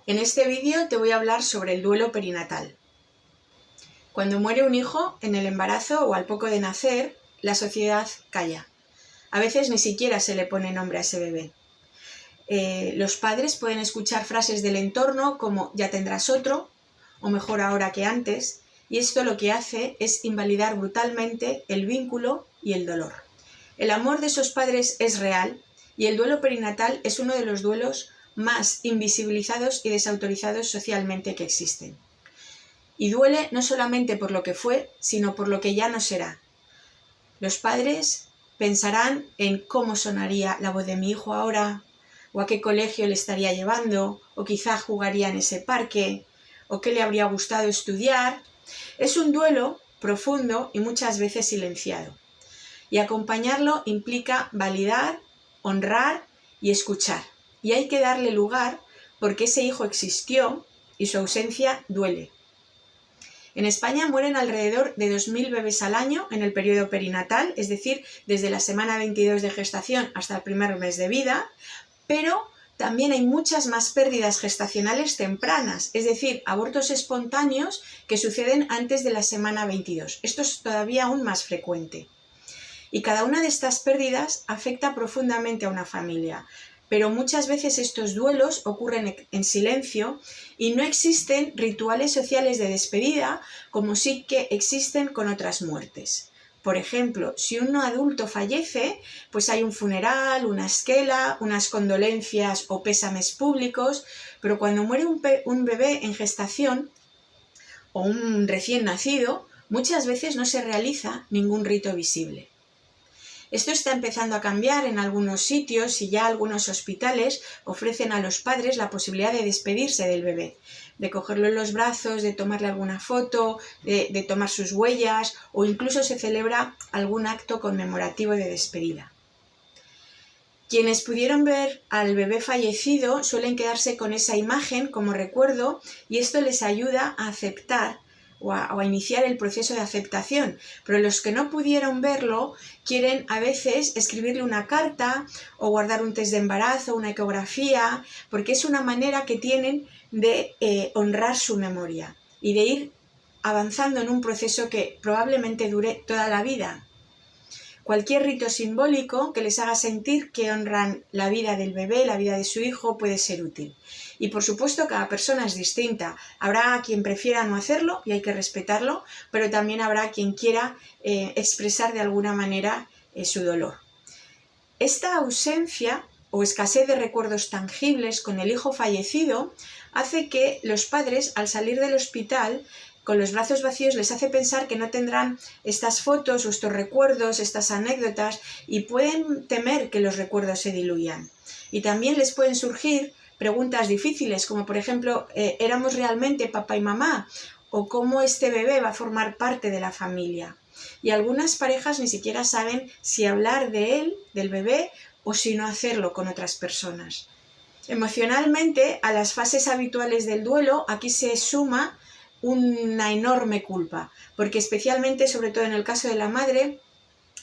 En este vídeo te voy a hablar sobre el duelo perinatal. Cuando muere un hijo en el embarazo o al poco de nacer, la sociedad calla. A veces ni siquiera se le pone nombre a ese bebé. Los padres pueden escuchar frases del entorno como «ya tendrás otro» o «mejor ahora que antes», y esto lo que hace es invalidar brutalmente el vínculo y el dolor. El amor de esos padres es real y el duelo perinatal es uno de los duelos más invisibilizados y desautorizados socialmente que existen. Y duele no solamente por lo que fue, sino por lo que ya no será. Los padres pensarán en cómo sonaría la voz de mi hijo ahora, o a qué colegio le estaría llevando, o quizá jugaría en ese parque, o qué le habría gustado estudiar. Es un duelo profundo y muchas veces silenciado. Y acompañarlo implica validar, honrar y escuchar. Y hay que darle lugar porque ese hijo existió y su ausencia duele. En España mueren alrededor de 2000 bebés al año en el periodo perinatal, es decir, desde la semana 22 de gestación hasta el primer mes de vida, pero también hay muchas más pérdidas gestacionales tempranas, es decir, abortos espontáneos que suceden antes de la semana 22. Esto es todavía aún más frecuente. Y cada una de estas pérdidas afecta profundamente a una familia, pero muchas veces estos duelos ocurren en silencio y no existen rituales sociales de despedida como sí que existen con otras muertes. Por ejemplo, si un adulto fallece, pues hay un funeral, una esquela, unas condolencias o pésames públicos, pero cuando muere un bebé en gestación o un recién nacido, muchas veces no se realiza ningún rito visible. Esto está empezando a cambiar en algunos sitios y ya algunos hospitales ofrecen a los padres la posibilidad de despedirse del bebé, de cogerlo en los brazos, de tomarle alguna foto, de tomar sus huellas o incluso se celebra algún acto conmemorativo de despedida. Quienes pudieron ver al bebé fallecido suelen quedarse con esa imagen como recuerdo y esto les ayuda a aceptar o a iniciar el proceso de aceptación, pero los que no pudieron verlo quieren a veces escribirle una carta o guardar un test de embarazo, una ecografía, porque es una manera que tienen de honrar su memoria y de ir avanzando en un proceso que probablemente dure toda la vida. Cualquier rito simbólico que les haga sentir que honran la vida del bebé, la vida de su hijo, puede ser útil. Y por supuesto cada persona es distinta. Habrá quien prefiera no hacerlo y hay que respetarlo, pero también habrá quien quiera expresar de alguna manera su dolor. Esta ausencia o escasez de recuerdos tangibles con el hijo fallecido hace que los padres, al salir del hospital, con los brazos vacíos, les hace pensar que no tendrán estas fotos o estos recuerdos, estas anécdotas, y pueden temer que los recuerdos se diluyan. Y también les pueden surgir preguntas difíciles, como por ejemplo, ¿éramos realmente papá y mamá? ¿O cómo este bebé va a formar parte de la familia? Y algunas parejas ni siquiera saben si hablar de él, del bebé, o si no hacerlo con otras personas. Emocionalmente, a las fases habituales del duelo, aquí se suma una enorme culpa, porque especialmente, sobre todo en el caso de la madre,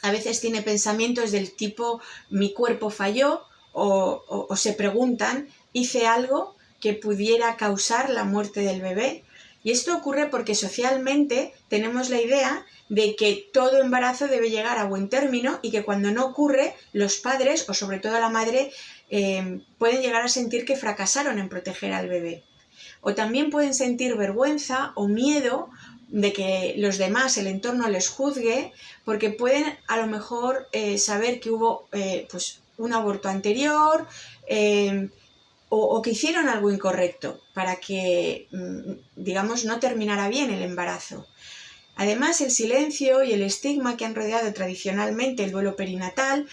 a veces tiene pensamientos del tipo mi cuerpo falló o se preguntan, ¿hice algo que pudiera causar la muerte del bebé? Y esto ocurre porque socialmente tenemos la idea de que todo embarazo debe llegar a buen término y que cuando no ocurre, los padres, o sobre todo la madre, pueden llegar a sentir que fracasaron en proteger al bebé. O también pueden sentir vergüenza o miedo de que los demás, el entorno, les juzgue, porque pueden a lo mejor saber que hubo pues un aborto anterior o que hicieron algo incorrecto para que, digamos, no terminara bien el embarazo. Además, el silencio y el estigma que han rodeado tradicionalmente el duelo perinatal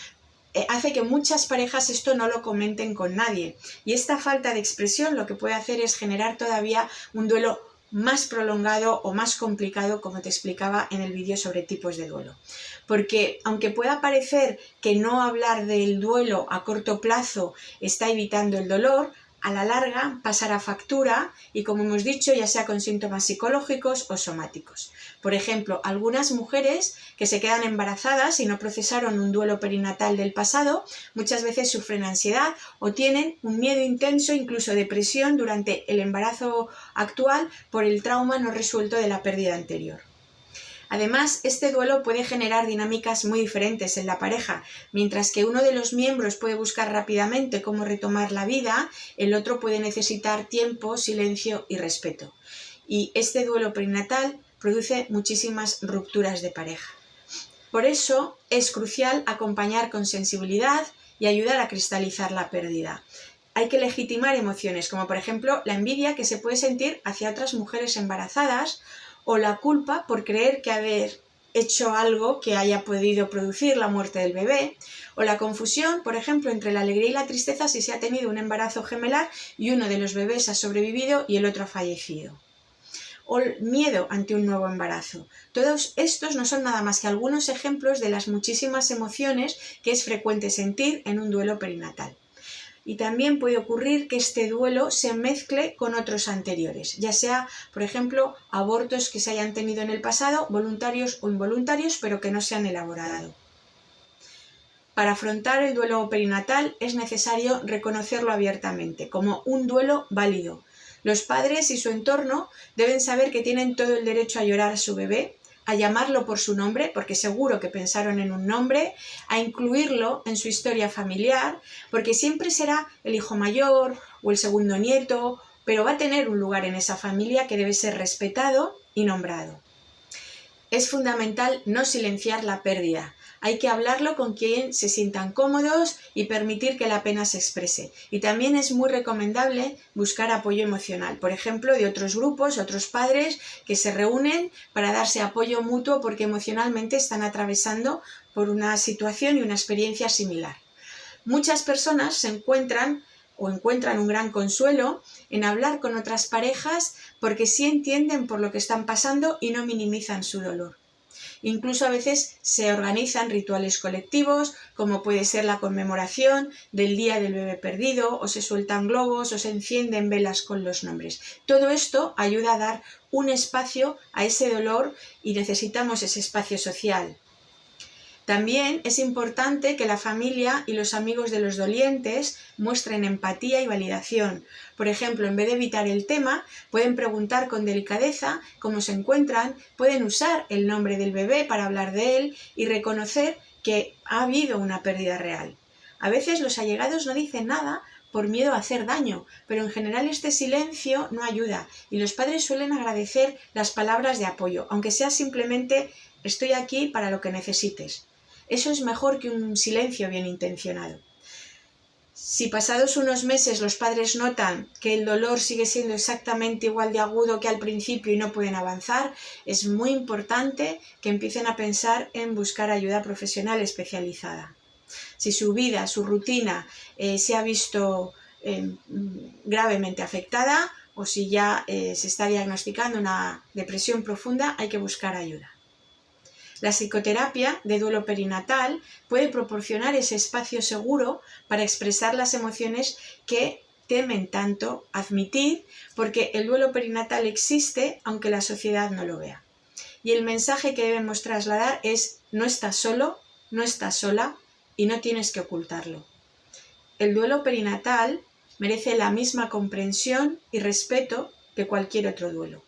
hace que muchas parejas esto no lo comenten con nadie. Y esta falta de expresión lo que puede hacer es generar todavía un duelo más prolongado o más complicado, como te explicaba en el vídeo sobre tipos de duelo. Porque aunque pueda parecer que no hablar del duelo a corto plazo está evitando el dolor, a la larga pasará factura y, como hemos dicho, ya sea con síntomas psicológicos o somáticos. Por ejemplo, algunas mujeres que se quedan embarazadas y no procesaron un duelo perinatal del pasado, muchas veces sufren ansiedad o tienen un miedo intenso, incluso depresión, durante el embarazo actual por el trauma no resuelto de la pérdida anterior. Además, este duelo puede generar dinámicas muy diferentes en la pareja. Mientras que uno de los miembros puede buscar rápidamente cómo retomar la vida, el otro puede necesitar tiempo, silencio y respeto. Y este duelo perinatal produce muchísimas rupturas de pareja. Por eso es crucial acompañar con sensibilidad y ayudar a cristalizar la pérdida. Hay que legitimar emociones, como por ejemplo la envidia que se puede sentir hacia otras mujeres embarazadas, o la culpa por creer que haber hecho algo que haya podido producir la muerte del bebé, o la confusión, por ejemplo, entre la alegría y la tristeza si se ha tenido un embarazo gemelar y uno de los bebés ha sobrevivido y el otro ha fallecido, o el miedo ante un nuevo embarazo. Todos estos no son nada más que algunos ejemplos de las muchísimas emociones que es frecuente sentir en un duelo perinatal. Y también puede ocurrir que este duelo se mezcle con otros anteriores, ya sea, por ejemplo, abortos que se hayan tenido en el pasado, voluntarios o involuntarios, pero que no se han elaborado. Para afrontar el duelo perinatal es necesario reconocerlo abiertamente, como un duelo válido. Los padres y su entorno deben saber que tienen todo el derecho a llorar a su bebé, a llamarlo por su nombre, porque seguro que pensaron en un nombre, a incluirlo en su historia familiar, porque siempre será el hijo mayor o el segundo nieto, pero va a tener un lugar en esa familia que debe ser respetado y nombrado. Es fundamental no silenciar la pérdida. Hay que hablarlo con quien se sientan cómodos y permitir que la pena se exprese. Y también es muy recomendable buscar apoyo emocional, por ejemplo, de otros grupos, otros padres que se reúnen para darse apoyo mutuo porque emocionalmente están atravesando por una situación y una experiencia similar. Muchas personas se encuentran un gran consuelo en hablar con otras parejas porque sí entienden por lo que están pasando y no minimizan su dolor. Incluso a veces se organizan rituales colectivos, como puede ser la conmemoración del Día del Bebé Perdido, o se sueltan globos, o se encienden velas con los nombres. Todo esto ayuda a dar un espacio a ese dolor y necesitamos ese espacio social. También es importante que la familia y los amigos de los dolientes muestren empatía y validación. Por ejemplo, en vez de evitar el tema, pueden preguntar con delicadeza cómo se encuentran, pueden usar el nombre del bebé para hablar de él y reconocer que ha habido una pérdida real. A veces los allegados no dicen nada por miedo a hacer daño, pero en general este silencio no ayuda y los padres suelen agradecer las palabras de apoyo, aunque sea simplemente estoy aquí para lo que necesites. Eso es mejor que un silencio bien intencionado. Si pasados unos meses los padres notan que el dolor sigue siendo exactamente igual de agudo que al principio y no pueden avanzar, es muy importante que empiecen a pensar en buscar ayuda profesional especializada. Si su vida, su rutina se ha visto gravemente afectada o si ya se está diagnosticando una depresión profunda, hay que buscar ayuda. La psicoterapia de duelo perinatal puede proporcionar ese espacio seguro para expresar las emociones que temen tanto admitir, porque el duelo perinatal existe aunque la sociedad no lo vea. Y el mensaje que debemos trasladar es: no estás solo, no estás sola y no tienes que ocultarlo. El duelo perinatal merece la misma comprensión y respeto que cualquier otro duelo.